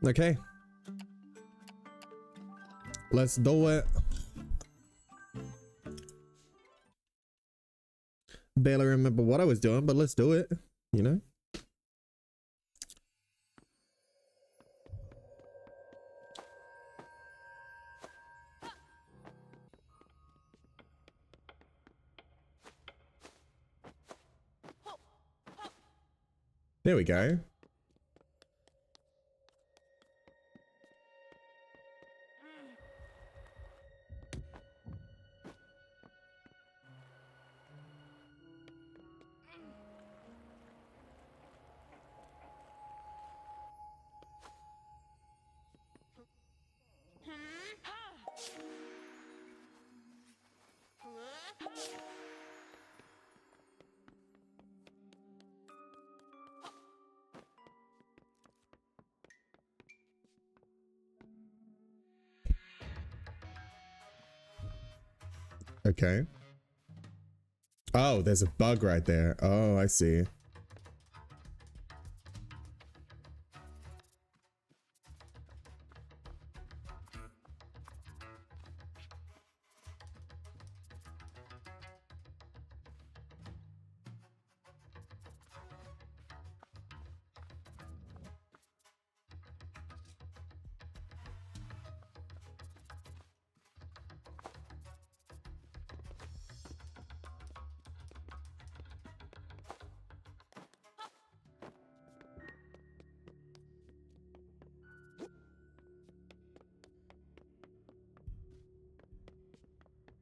Okay. Let's do it. Barely remember what I was doing, but let's do it, you know? There we go. Okay. Oh, there's a bug right there. Oh, I see.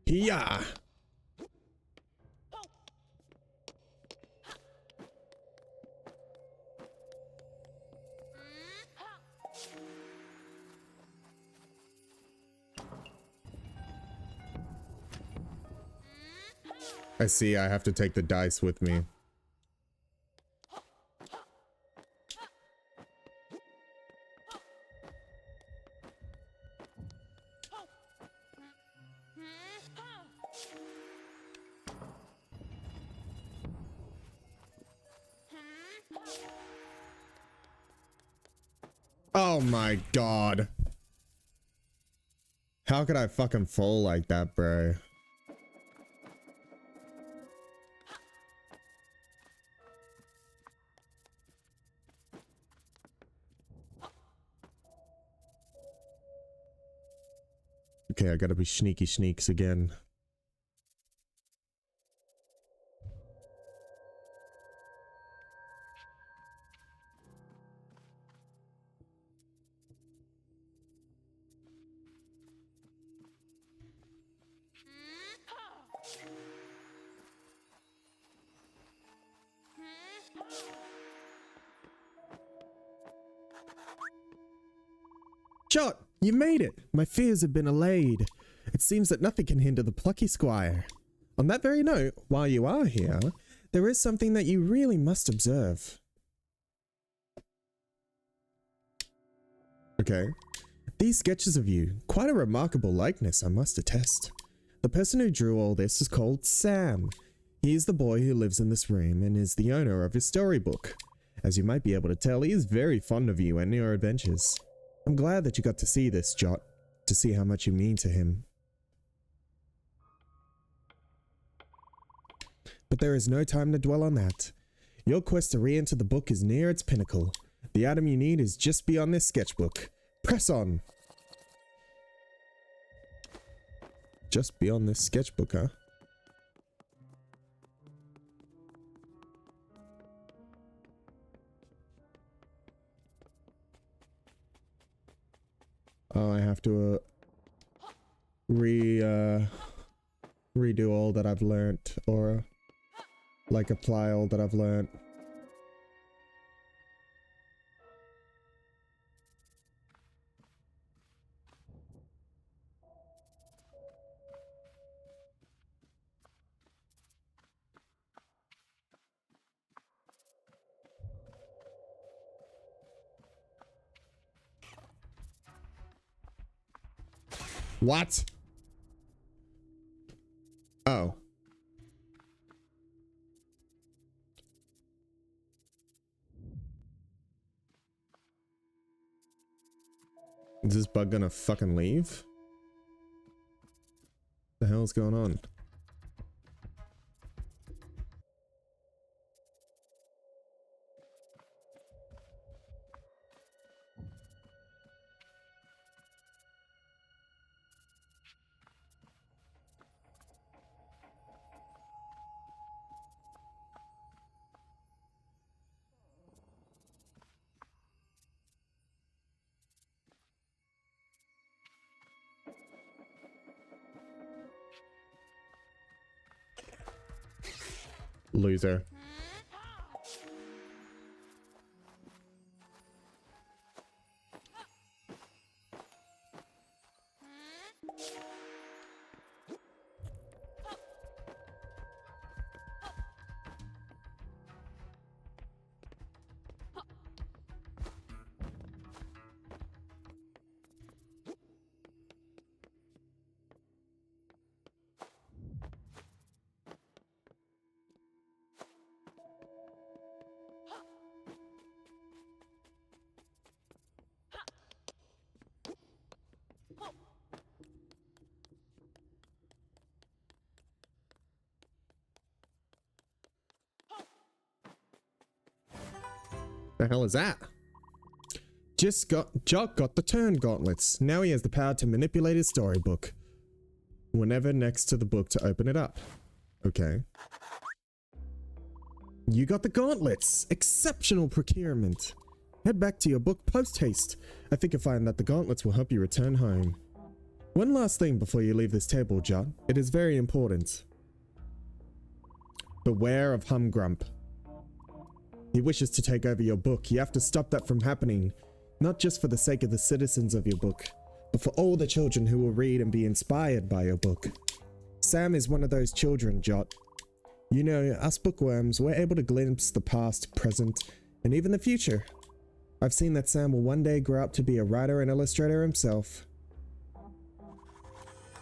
Yeah. I see. I have to take the dice with me. Oh my god. How could I fucking fall like that, bro? Okay, I gotta be sneaky sneaks again. Shot! You made it! My fears have been allayed. It seems that nothing can hinder the Plucky Squire. On that very note, while you are here, there is something that you really must observe. Okay. These sketches of you, quite a remarkable likeness, I must attest. The person who drew all this is called Sam. He is the boy who lives in this room and is the owner of his storybook. As you might be able to tell, he is very fond of you and your adventures. I'm glad that you got to see this, Jot, to see how much you mean to him. But there is no time to dwell on that. Your quest to re-enter the book is near its pinnacle. The item you need is just beyond this sketchbook. Press on! Just beyond this sketchbook, huh? Oh, I have to redo all that I've learnt, or like apply all that I've learnt. What? Oh. Is this bug gonna fucking leave? The hell's going on? Loser. The hell is that? Jock got the turn gauntlets. Now he has the power to manipulate his storybook. Whenever next to the book to open it up. Okay. You got the gauntlets. Exceptional procurement. Head back to your book post-haste. I think you'll find that the gauntlets will help you return home. One last thing before you leave this table, Jot. It is very important. Beware of Humgrump. He wishes to take over your book. You have to stop that from happening. Not just for the sake of the citizens of your book, but for all the children who will read and be inspired by your book. Sam is one of those children, Jot. You know, us bookworms, we're able to glimpse the past, present, and even the future. I've seen that Sam will one day grow up to be a writer and illustrator himself.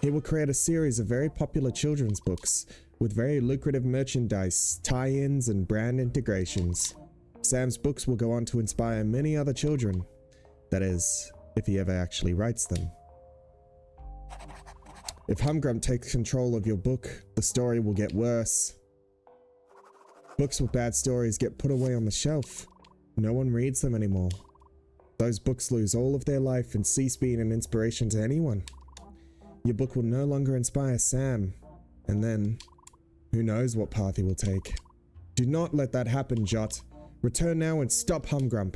He will create a series of very popular children's books with very lucrative merchandise, tie-ins, and brand integrations. Sam's books will go on to inspire many other children. That is, if he ever actually writes them. If Humgrump takes control of your book, the story will get worse. Books with bad stories get put away on the shelf. No one reads them anymore. Those books lose all of their life and cease being an inspiration to anyone. Your book will no longer inspire Sam, and then, who knows what path he will take. Do not let that happen, Jot. Return now and stop Humgrump.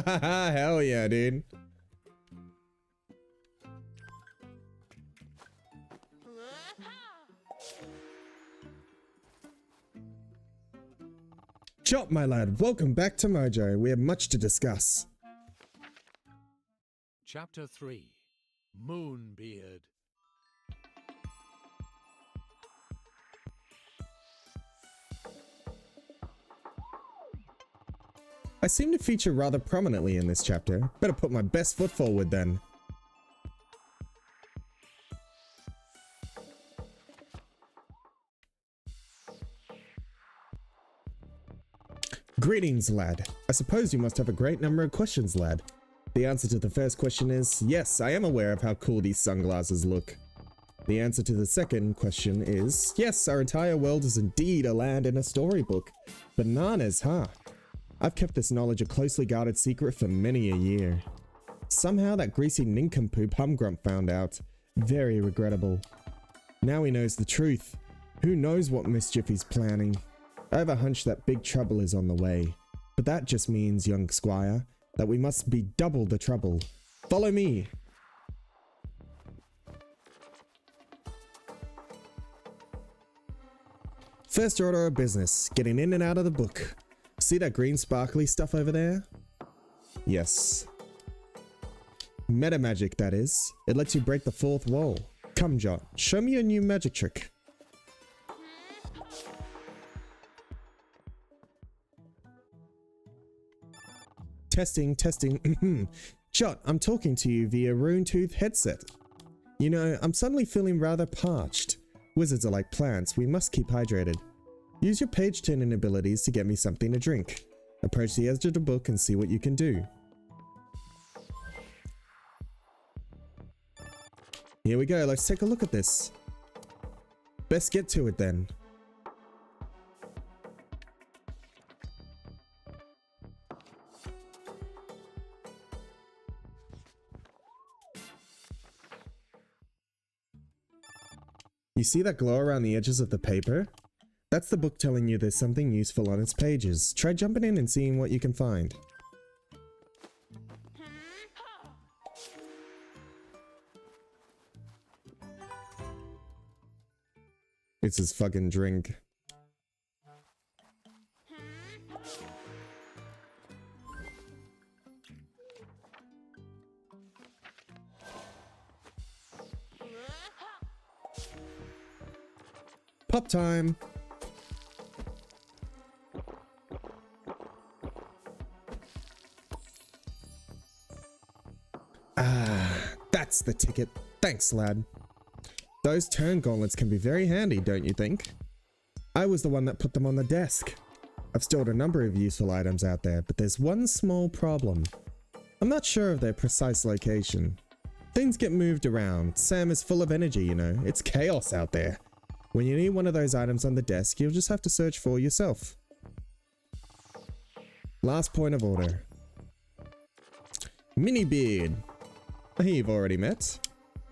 Hell yeah, dude. Chop, my lad, welcome back to Mojo. We have much to discuss. Chapter 3 Moonbeard. I seem to feature rather prominently in this chapter. Better put my best foot forward then. Greetings, lad. I suppose you must have a great number of questions, lad. The answer to the first question is, yes, I am aware of how cool these sunglasses look. The answer to the second question is, yes, our entire world is indeed a land in a storybook. Bananas, huh? I've kept this knowledge a closely guarded secret for many a year. Somehow that greasy nincompoop Humgrump found out. Very regrettable. Now he knows the truth. Who knows what mischief he's planning? I have a hunch that big trouble is on the way. But that just means, young squire, that we must be double the trouble. Follow me! First order of business, getting in and out of the book. See that green sparkly stuff over there? Yes. Meta magic, that is. It lets you break the fourth wall. Come, Jot, show me your new magic trick. Testing, testing. Jot, I'm talking to you via Rune-Tooth headset. You know, I'm suddenly feeling rather parched. Wizards are like plants, we must keep hydrated. Use your page turning abilities to get me something to drink. Approach the edge of the book and see what you can do. Here we go, let's take a look at this. Best get to it then. You see that glow around the edges of the paper? That's the book telling you there's something useful on its pages. Try jumping in and seeing what you can find. It's his fucking drink. Pop time! Ah, that's the ticket. Thanks, lad. Those turn gauntlets can be very handy, don't you think? I was the one that put them on the desk. I've stored a number of useful items out there, but there's one small problem. I'm not sure of their precise location. Things get moved around. Sam is full of energy, you know. It's chaos out there. When you need one of those items on the desk, you'll just have to search for yourself. Last point of order. Mini beard. You've already met.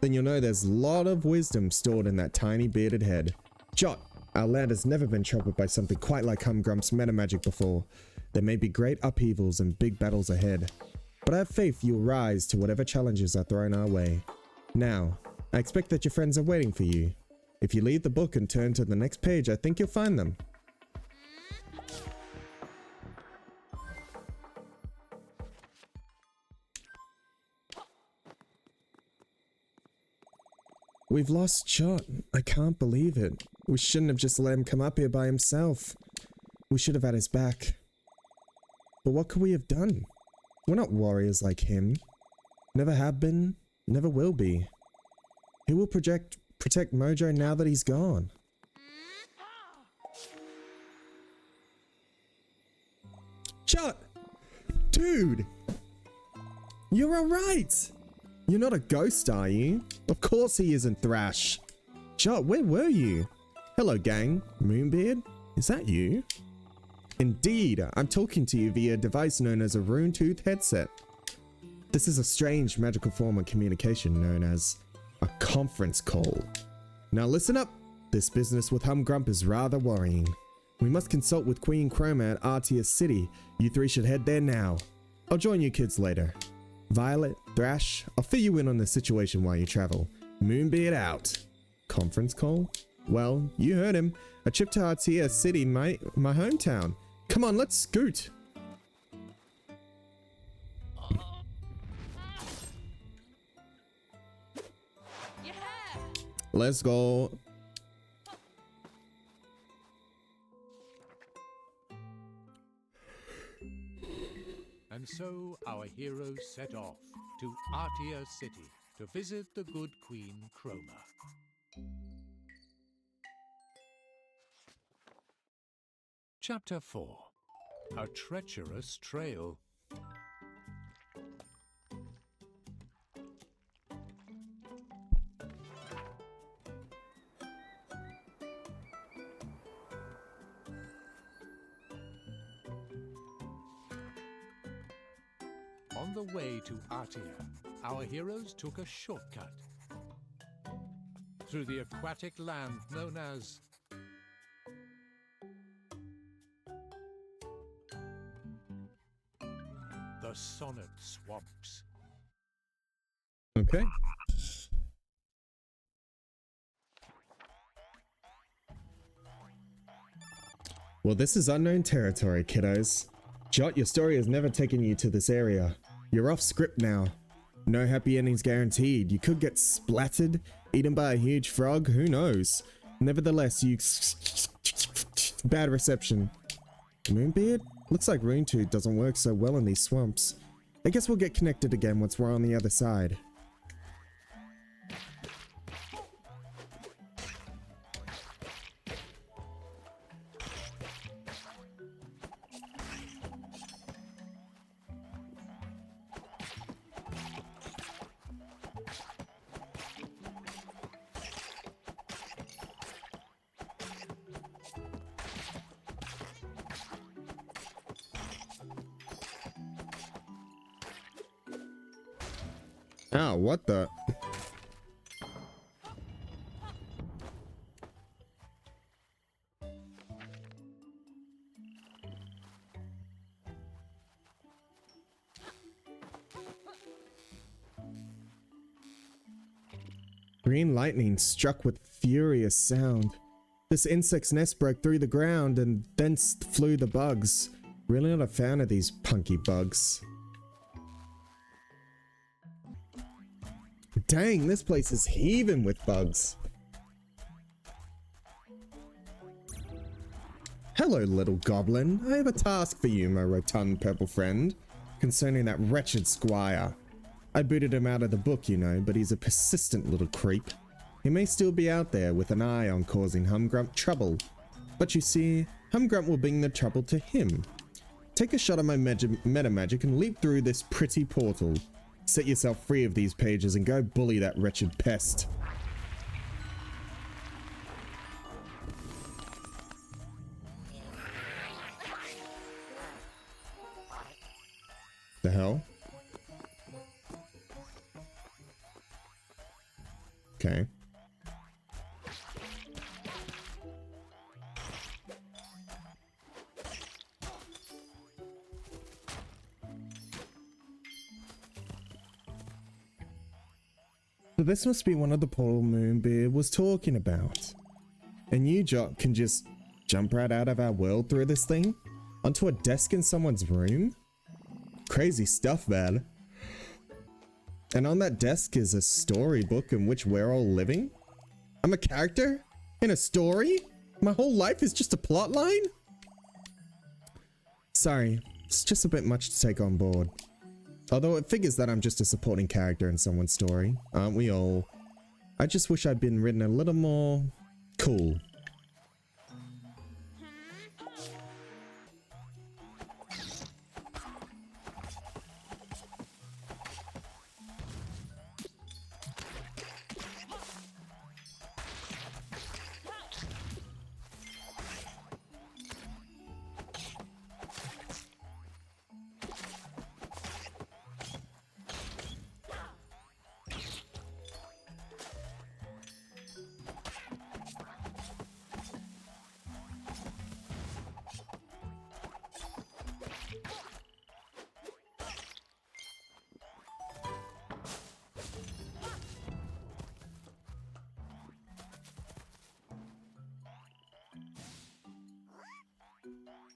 Then you'll know there's a lot of wisdom stored in that tiny bearded head. Jot, our land has never been troubled by something quite like Humgrump's meta magic before. There may be great upheavals and big battles ahead, but I have faith you'll rise to whatever challenges are thrown our way. Now, I expect that your friends are waiting for you. If you leave the book and turn to the next page, I think you'll find them. We've lost Jot. I can't believe it. We shouldn't have just let him come up here by himself. We should have had his back. But what could we have done? We're not warriors like him. Never have been, never will be. He will protect Mojo now that he's gone. Jot! Dude! You're alright! You're not a ghost, are you? Of course he isn't, Thrash. Jot, where were you? Hello, gang. Moonbeard? Is that you? Indeed, I'm talking to you via a device known as a Rune-Tooth headset. This is a strange magical form of communication known as a conference call. Now listen up. This business with Humgrump is rather worrying. We must consult with Queen Chroma at Artius City. You three should head there now. I'll join you kids later. Violet, Thrash, I'll fill you in on the situation while you travel. Moonbeard out. Conference call? Well, you heard him. A trip to Artius City, my hometown. Come on, let's scoot. Let's go. And so our heroes set off to Artia City to visit the good Queen Chroma. Chapter 4. A Treacherous Trail. On the way to Artia, our heroes took a shortcut through the aquatic land known as the Sonnet Swamps. Okay. Well, this is unknown territory, kiddos. Jot, your story has never taken you to this area. You're off script now. No happy endings guaranteed. You could get splattered, eaten by a huge frog, who knows? Nevertheless, you... Bad reception. Moonbeard? Looks like Rune Tooth doesn't work so well in these swamps. I guess we'll get connected again once we're on the other side. Oh, what the? Green lightning struck with furious sound. This insect's nest broke through the ground and thence flew the bugs. Really not a fan of these punky bugs. Dang, this place is heaving with bugs. Hello, little goblin. I have a task for you, my rotund purple friend, concerning that wretched squire. I booted him out of the book, you know, but he's a persistent little creep. He may still be out there with an eye on causing Humgrump trouble. But you see, Humgrump will bring the trouble to him. Take a shot of my meta magic and leap through this pretty portal. Set yourself free of these pages and go bully that wretched pest. The hell? Okay. So this must be one of the portal Moonbeard was talking about. And you, Jock, can just jump right out of our world through this thing? Onto a desk in someone's room? Crazy stuff, man. And on that desk is a storybook in which we're all living? I'm a character? In a story? My whole life is just a plot line? Sorry, it's just a bit much to take on board. Although it figures that I'm just a supporting character in someone's story, aren't we all? I just wish I'd been written a little more cool.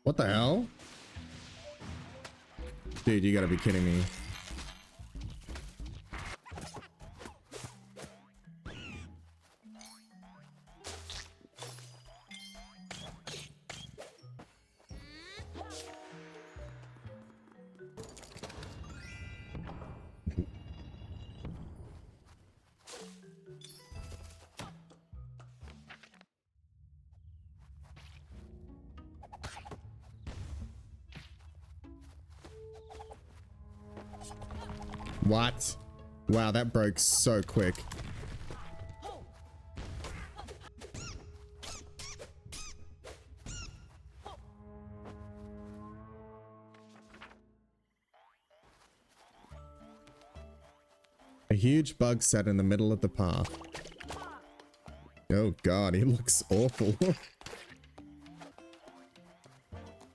What the hell? Dude, you gotta be kidding me. What? Wow, that broke so quick. A huge bug sat in the middle of the path. Oh god, he looks awful.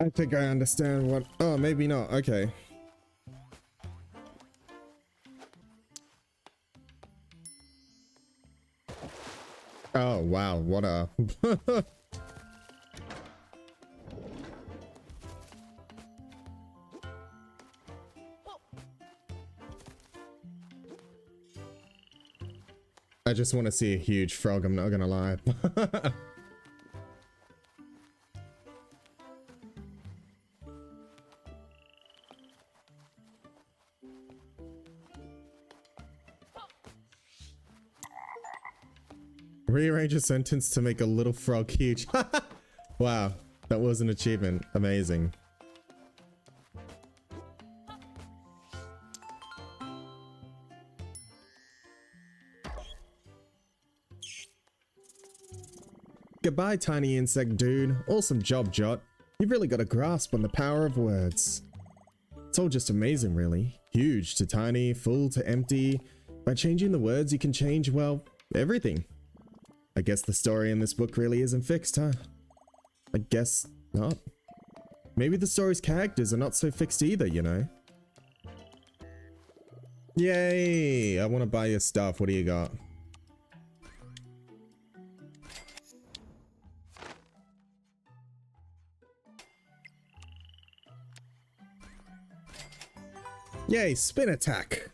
I think I understand what... Oh, maybe not. Okay. Oh, wow. What a... I just want to see a huge frog, I'm not gonna lie. Rearrange a sentence to make a little frog huge. Wow, that was an achievement. Amazing. Goodbye, tiny insect dude. Awesome job, Jot. You've really got a grasp on the power of words. It's all just amazing, really. Huge to tiny, full to empty. By changing the words, you can change, well, everything. I guess the story in this book really isn't fixed, huh? I guess not. Maybe the story's characters are not so fixed either, you know? Yay! I want to buy your stuff. What do you got? Yay, spin attack!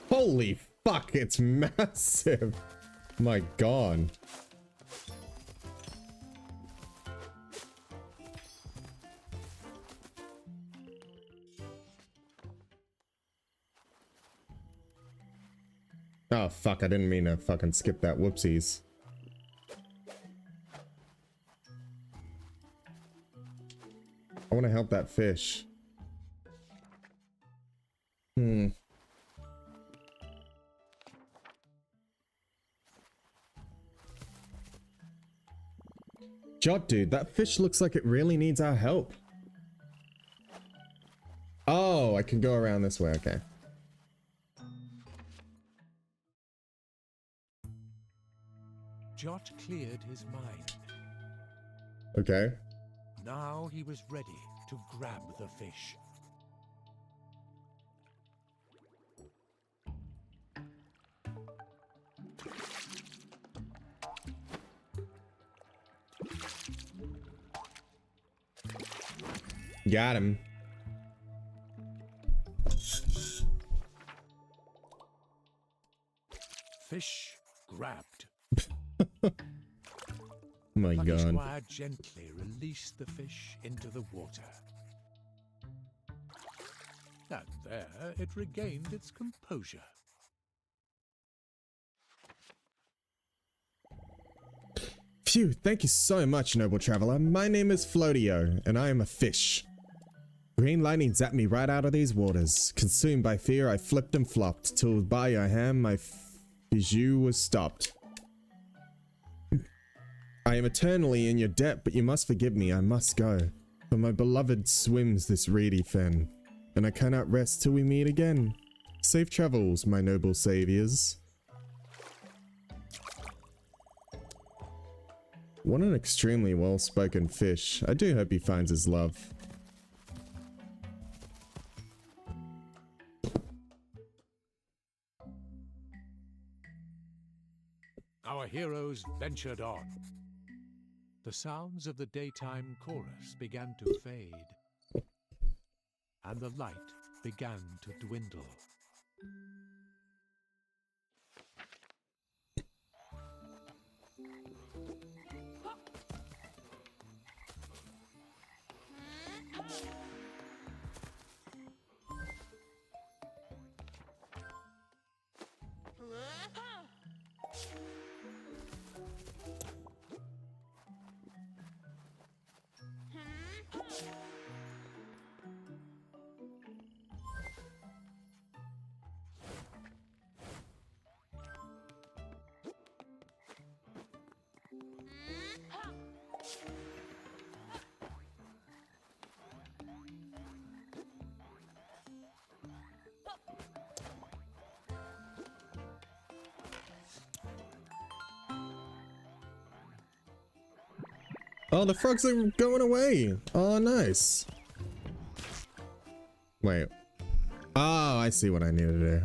Holy fuck, it's massive. My god. Oh fuck, I didn't mean to fucking skip that. Whoopsies. I want to help that fish. Jot dude, that fish looks like it really needs our help. Oh, I can go around this way, okay. Jot cleared his mind. Okay. Now he was ready to grab the fish. Got him. Fish grabbed. My Plucky god. Squire gently released the fish into the water. And there it regained its composure. Phew, thank you so much, noble traveler. My name is Floatio, and I am a fish. Green lightning zapped me right out of these waters. Consumed by fear, I flipped and flopped, till by your hand my bijou was stopped. I am eternally in your debt, but you must forgive me, I must go. For my beloved swims this reedy fen, and I cannot rest till we meet again. Safe travels, my noble saviors. What an extremely well-spoken fish. I do hope he finds his love. Our heroes ventured on. The sounds of the daytime chorus began to fade, and the light began to dwindle. Oh, the frogs are going away. Oh, nice. Wait. Oh, I see what I need to do.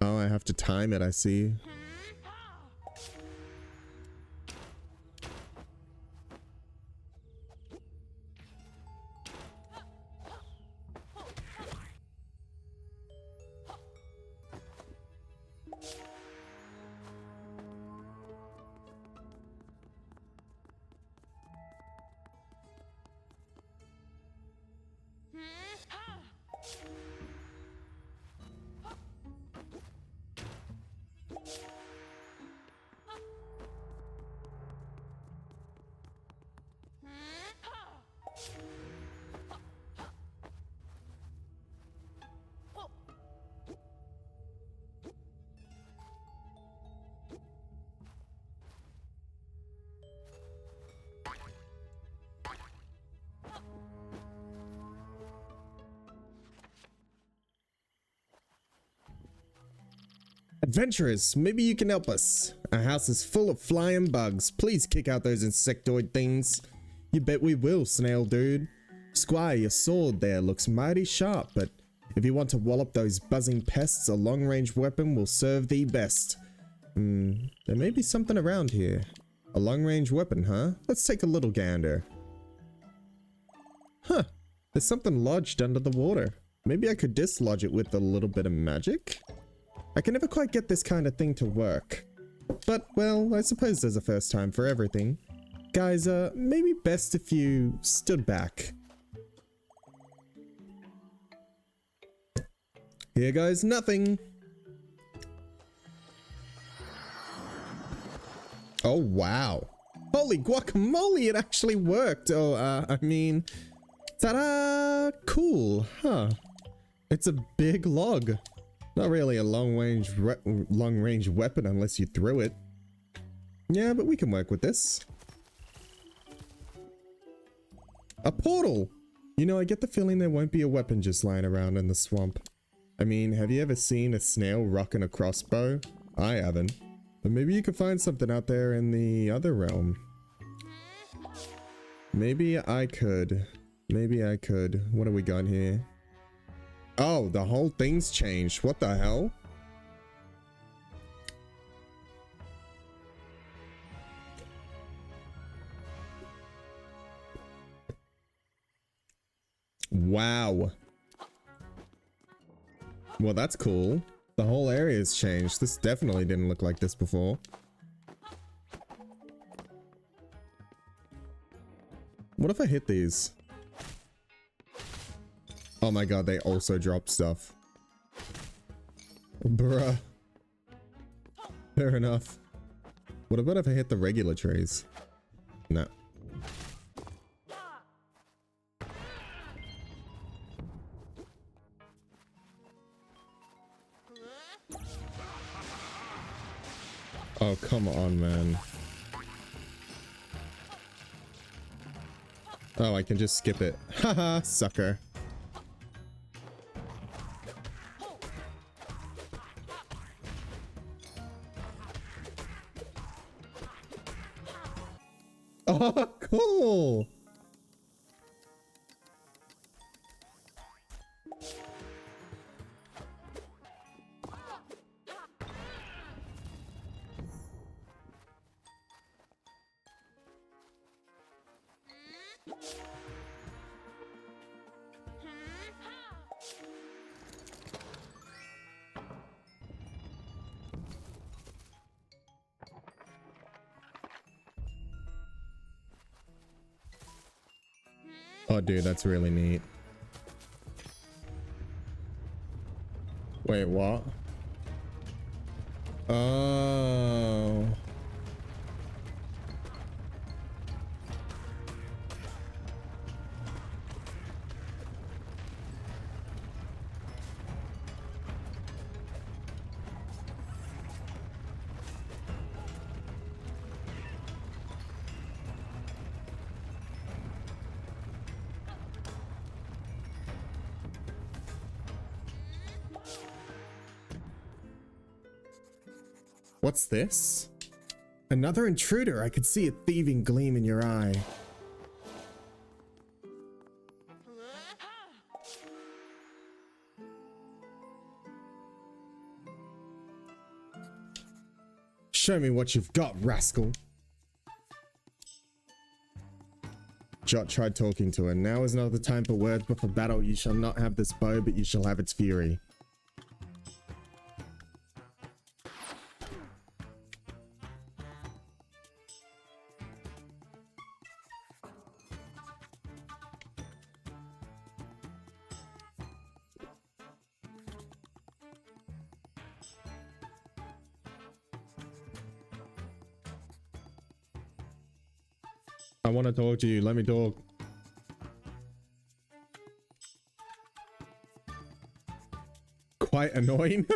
Oh, I have to time it, I see. Adventurers, maybe you can help us. Our house is full of flying bugs. Please kick out those insectoid things. You bet we will, snail dude. Squire, your sword there looks mighty sharp, but if you want to wallop those buzzing pests, a long-range weapon will serve thee best. There may be something around here. A long-range weapon, huh? Let's take a little gander. Huh. There's something lodged under the water. Maybe I could dislodge it with a little bit of magic? I can never quite get this kind of thing to work. But, well, I suppose there's a first time for everything. Guys, maybe best if you stood back. Here goes nothing. Oh, wow. Holy guacamole, it actually worked. Oh, I mean, ta-da! Cool, huh? It's a big log. Not really a long-range weapon unless you threw it. Yeah, but we can work with this. A portal! You know, I get the feeling there won't be a weapon just lying around in the swamp. I mean, have you ever seen a snail rocking a crossbow? I haven't. But maybe you could find something out there in the other realm. Maybe I could. Maybe I could. What do we got here? Oh, the whole thing's changed. What the hell? Wow. Well, that's cool. The whole area's changed. This definitely didn't look like this before. What if I hit these? Oh my god, they also drop stuff. Bruh. Fair enough. What about if I hit the regular trees? No. Oh, come on, man. Oh, I can just skip it. Haha, sucker. Oh, cool. Oh, dude, that's really neat. Wait, what? Oh. What's this? Another intruder. I could see a thieving gleam in your eye. Show me what you've got, rascal. Jot tried talking to her. Now is not the time for words, but for battle. You shall not have this bow, but you shall have its fury. I want to talk to you. Let me talk. Quite annoying.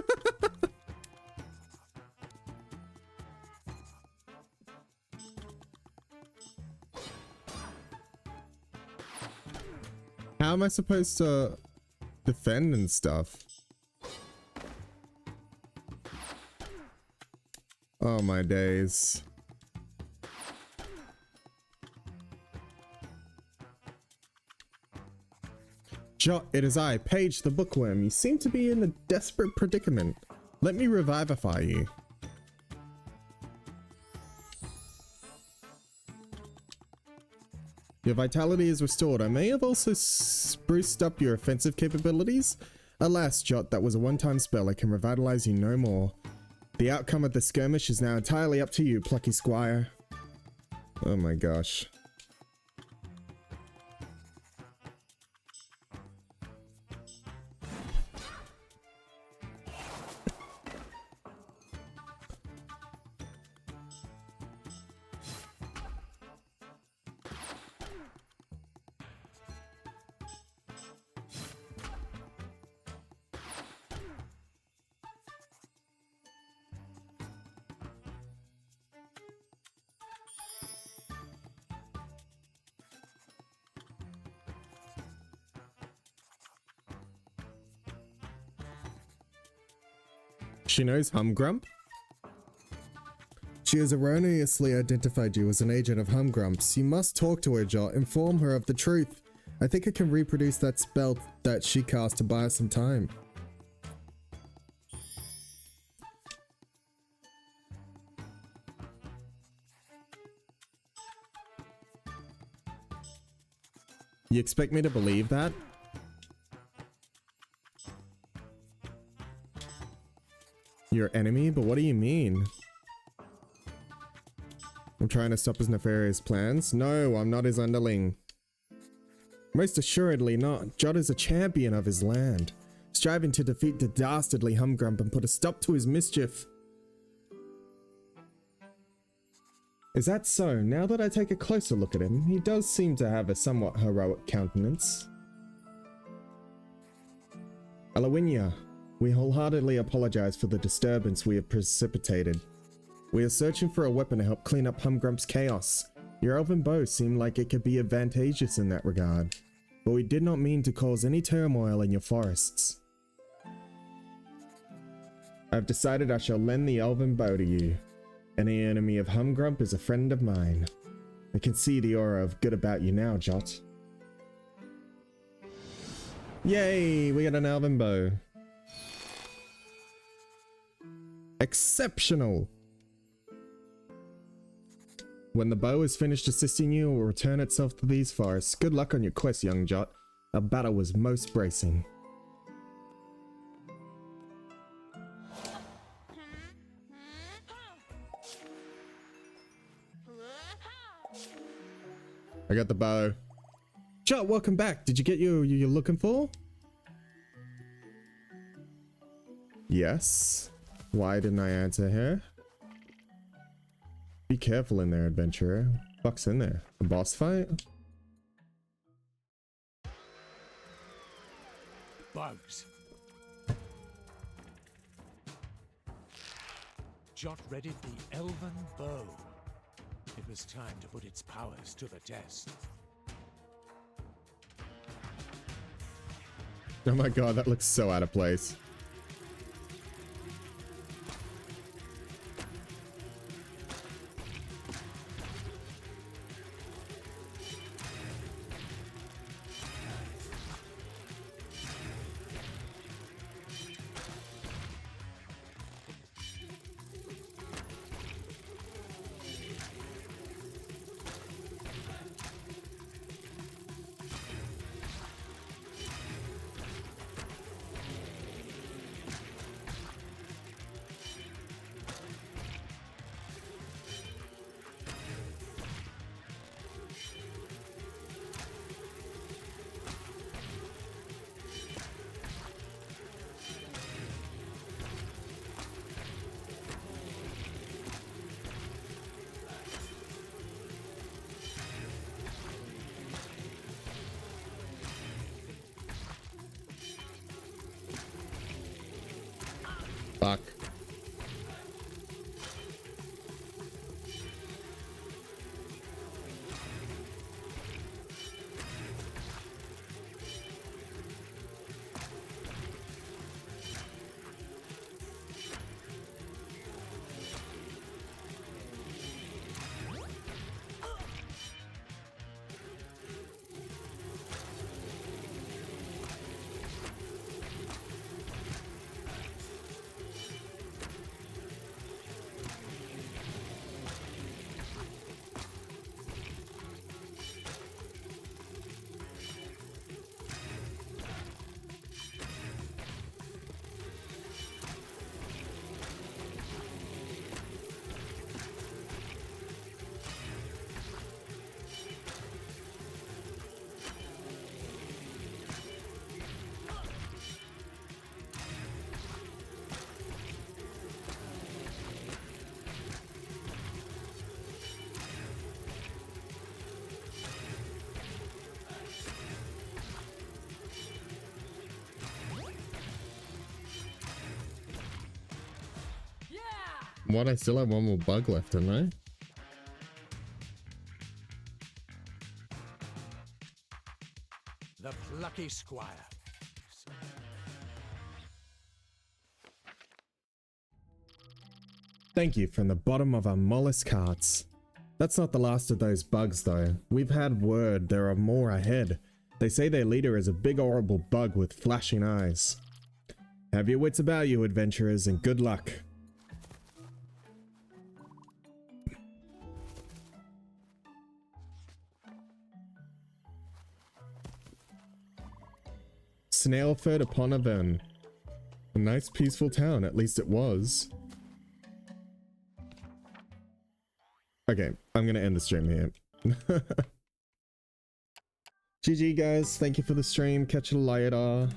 How am I supposed to defend and stuff? Oh my days. Jot, it is I, Paige the Bookworm. You seem to be in a desperate predicament. Let me revivify you. Your vitality is restored. I may have also spruced up your offensive capabilities. Alas, Jot, that was a one-time spell. I can revitalize you no more. The outcome of the skirmish is now entirely up to you, Plucky Squire. Oh my gosh. She knows Humgrump? She has erroneously identified you as an agent of Humgrump's. You must talk to her, Jot. Inform her of the truth. I think I can reproduce that spell that she cast to buy us some time. You expect me to believe that? Your enemy? But what do you mean? I'm trying to stop his nefarious plans? No, I'm not his underling. Most assuredly not. Jot is a champion of his land, striving to defeat the dastardly Humgrump and put a stop to his mischief. Is that so? Now that I take a closer look at him, he does seem to have a somewhat heroic countenance. Alawinia, we wholeheartedly apologize for the disturbance we have precipitated. We are searching for a weapon to help clean up Humgrump's chaos. Your elven bow seemed like it could be advantageous in that regard, but we did not mean to cause any turmoil in your forests. I've decided I shall lend the elven bow to you. Any enemy of Humgrump is a friend of mine. I can see the aura of good about you now, Jot. Yay, we got an elven bow. Exceptional! When the bow is finished assisting you, it will return itself to these forests. Good luck on your quest, young Jot. Our battle was most bracing. I got the bow. Jot, welcome back. Did you get you're looking for? Yes. Why didn't I answer here? Be careful in there, adventurer. Fuck's in there? A boss fight? Bugs. Jot readied the elven bow. It was time to put its powers to the test. Oh my god, that looks so out of place. fuck? What? I still have one more bug left, don't I? The Plucky Squire. Thank you from the bottom of our mollusk hearts. That's not the last of those bugs though. We've had word there are more ahead. They say their leader is a big horrible bug with flashing eyes. Have your wits about you, adventurers, and good luck. Snailford upon Avon. A nice peaceful town, at least it was. Okay, I'm gonna end the stream here. GG guys, thank you for the stream, catch you later.